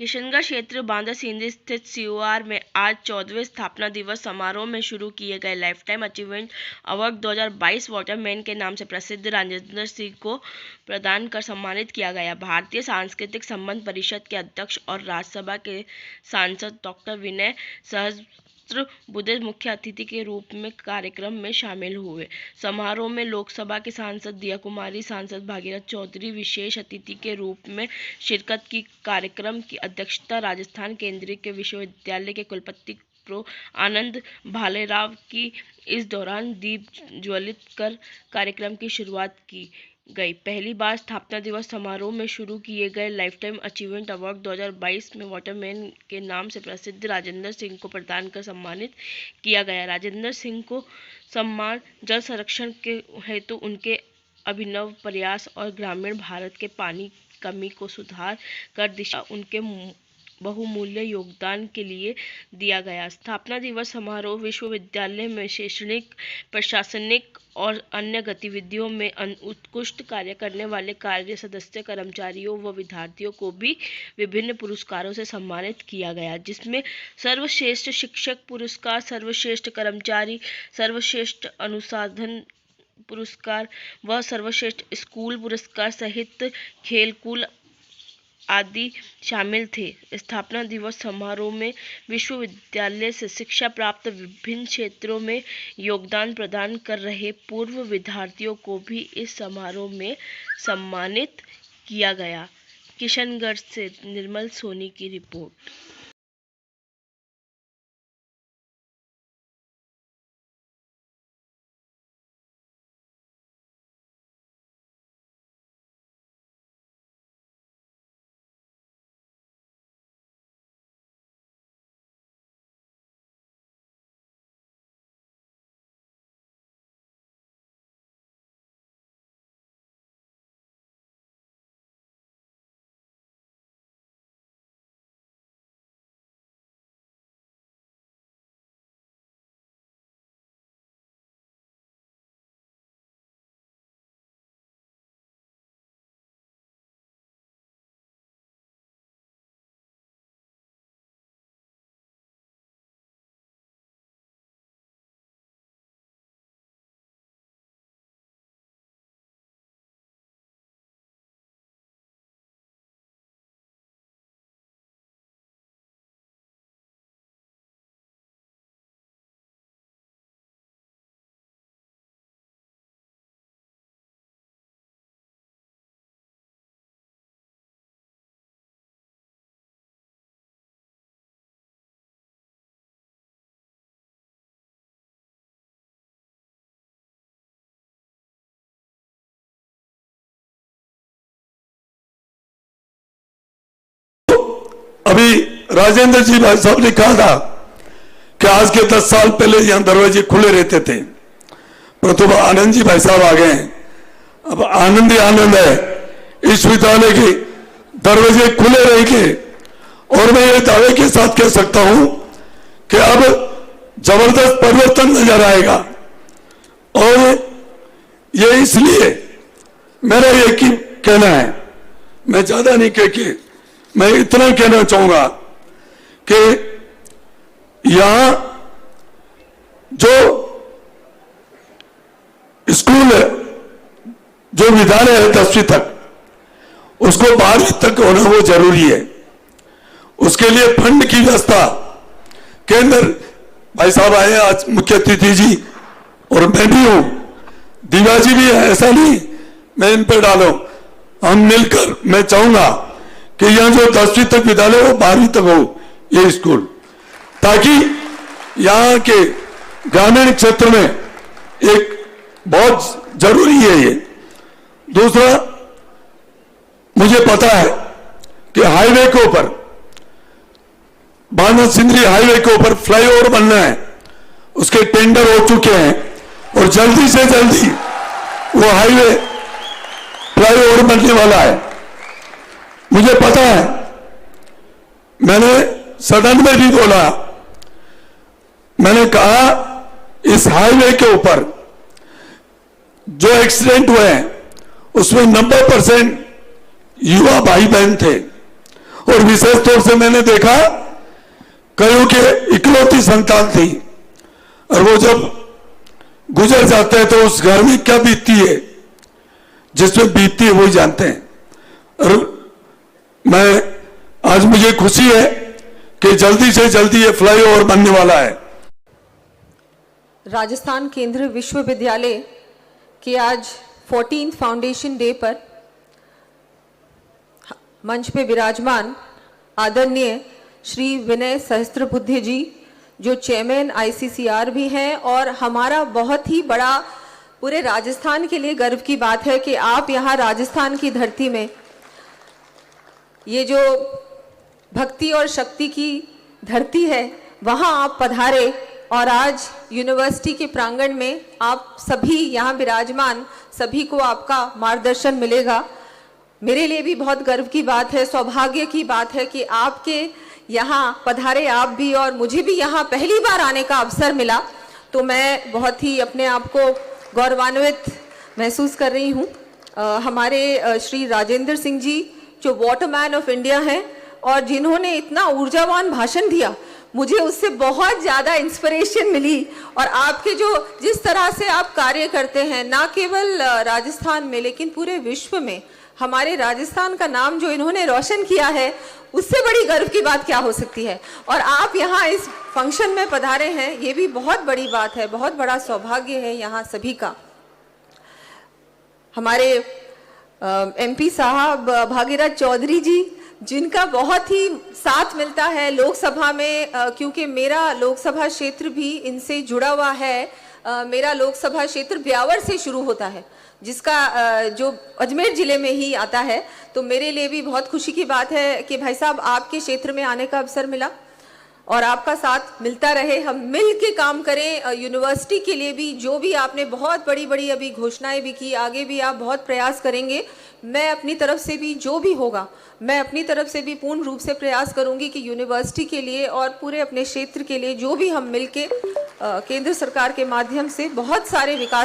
किशनगढ़ क्षेत्र बांदा सिंधी स्थित सीओआर में आज 14वें स्थापना दिवस समारोह में शुरू किए गए लाइफटाइम अचीवमेंट अवार्ड 2022 वाटरमैन के नाम से प्रसिद्ध राजेंद्र सिंह को प्रदान कर सम्मानित किया गया। भारतीय सांस्कृतिक संबंध परिषद के अध्यक्ष और राज्यसभा के सांसद डॉक्टर विनय सहस्त्रबुद्धे मुख्य अतिथि के रूप में कार्यक्रम में शामिल हुए। समारोह में लोकसभा के सांसद दिया कुमारी, सांसद भागीरथ चौधरी विशेष अतिथि के रूप में शिरकत की। कार्यक्रम की अध्यक्षता राजस्थान केंद्रीय विश्वविद्यालय के कुलपति प्रो आनंद भालेराव की। इस दौरान दीप ज्वलित कर कार्यक्रम की शुरुआत की गई। पहली बार स्थापना दिवस समारोह में शुरू किए गए लाइफटाइम अचीवमेंट अवार्ड 2022 में वाटरमैन के नाम से प्रसिद्ध राजेंद्र सिंह को प्रदान कर सम्मानित किया गया। राजेंद्र सिंह को सम्मान जल संरक्षण के हेतु उनके अभिनव प्रयास और ग्रामीण भारत के पानी कमी को सुधार कर दिशा उनके बहुमूल्य योगदान के लिए दिया गया। स्थापना दिवस समारोह विश्वविद्यालय में शैक्षणिक, प्रशासनिक और अन्य गतिविधियों में उत्कृष्ट कार्य करने वाले कार्य सदस्य, कर्मचारियों व विद्यार्थियों को भी विभिन्न पुरस्कारों से सम्मानित किया गया, जिसमें सर्वश्रेष्ठ शिक्षक पुरस्कार, सर्वश्रेष्ठ कर्मचारी, सर्वश्रेष्ठ अनुसंधान पुरस्कार व सर्वश्रेष्ठ स्कूल पुरस्कार सहित खेलकूद आदि शामिल थे। स्थापना दिवस समारोह में विश्वविद्यालय से शिक्षा प्राप्त विभिन्न क्षेत्रों में योगदान प्रदान कर रहे पूर्व विद्यार्थियों को भी इस समारोह में सम्मानित किया गया। किशनगढ़ से निर्मल सोनी की रिपोर्ट। अभी राजेंद्र जी भाई साहब ने कहा था कि आज के 10 साल पहले यहां दरवाजे खुले रहते थे, परंतु आनंद जी भाई साहब आ गए हैं। अब आनंद ही आनंद है, इस विद्यालय के दरवाजे खुले रहेंगे और मैं ये दावे के साथ कह सकता हूं कि अब जबरदस्त परिवर्तन नजर आएगा। और ये इसलिए मेरा ये कहना है, मैं ज्यादा नहीं कह के मैं इतना कहना चाहूंगा कि यहां जो स्कूल है, जो विद्यालय है 10वीं तक, उसको 12वीं तक होना वो जरूरी है। उसके लिए फंड की व्यवस्था केंद्र भाई साहब आए आज, मुख्य अतिथि जी, और मैं भी हूं, दीवा जी भी है, ऐसा नहीं मैं इन पर डालूं। हम मिलकर, मैं चाहूंगा कि यहां जो 10वीं तक विद्यालय हो 12वीं तक हो ये स्कूल, ताकि यहां के ग्रामीण क्षेत्र में एक बहुत जरूरी है ये। दूसरा, मुझे पता है कि हाईवे के ऊपर, बांदा सिंदरी हाईवे के ऊपर फ्लाईओवर बनना है, उसके टेंडर हो चुके हैं और जल्दी से जल्दी वो हाईवे फ्लाईओवर बनने वाला है। मुझे पता है, मैंने सदन में भी बोला, मैंने कहा इस हाईवे के ऊपर जो एक्सीडेंट हुए हैं उसमें 90% युवा भाई बहन थे और विशेष तौर से मैंने देखा कईयों के इकलौती संतान थी, और वो जब गुजर जाते हैं तो उस घर में क्या बीतती है, जिसमें बीतती है वही जानते हैं। और आज मुझे खुशी है कि जल्दी से जल्दी ये फ्लाईओवर बनने वाला है। राजस्थान केंद्रीय विश्वविद्यालय के आज 14 फाउंडेशन डे पर मंच पे विराजमान आदरणीय श्री विनय सहस्त्रबुद्धे जी, जो चेयरमैन ICCR भी हैं, और हमारा बहुत ही बड़ा पूरे राजस्थान के लिए गर्व की बात है कि आप यहाँ राजस्थान की धरती में ये जो भक्ति और शक्ति की धरती है वहाँ आप पधारे, और आज यूनिवर्सिटी के प्रांगण में आप सभी यहाँ विराजमान सभी को आपका मार्गदर्शन मिलेगा। मेरे लिए भी बहुत गर्व की बात है, सौभाग्य की बात है कि आपके यहाँ पधारे आप भी, और मुझे भी यहाँ पहली बार आने का अवसर मिला, तो मैं बहुत ही अपने आप को गौरवान्वित महसूस कर रही हूँ। हमारे श्री राजेंद्र सिंह जी जो वाटरमैन ऑफ इंडिया हैं और जिन्होंने इतना ऊर्जावान भाषण दिया, मुझे उससे बहुत ज़्यादा इंस्पिरेशन मिली। और आपके जो जिस तरह से आप कार्य करते हैं, ना केवल राजस्थान में लेकिन पूरे विश्व में हमारे राजस्थान का नाम जो इन्होंने रोशन किया है, उससे बड़ी गर्व की बात क्या हो सकती है। और आप यहाँ इस फंक्शन में पधारे हैं, ये भी बहुत बड़ी बात है, बहुत बड़ा सौभाग्य है यहाँ सभी का। हमारे MP साहब भागीरथ चौधरी जी, जिनका बहुत ही साथ मिलता है लोकसभा में, क्योंकि मेरा लोकसभा क्षेत्र भी इनसे जुड़ा हुआ है। मेरा लोकसभा क्षेत्र ब्यावर से शुरू होता है, जिसका जो अजमेर जिले में ही आता है। तो मेरे लिए भी बहुत खुशी की बात है कि भाई साहब आपके क्षेत्र में आने का अवसर मिला, और आपका साथ मिलता रहे, हम मिल के काम करें यूनिवर्सिटी के लिए भी। जो भी आपने बहुत बड़ी बड़ी अभी घोषणाएं भी की, आगे भी आप बहुत प्रयास करेंगे। मैं अपनी तरफ से भी जो भी होगा, मैं अपनी तरफ से भी पूर्ण रूप से प्रयास करूंगी कि यूनिवर्सिटी के लिए और पूरे अपने क्षेत्र के लिए जो भी हम मिल के केंद्र सरकार के माध्यम से बहुत सारे विकास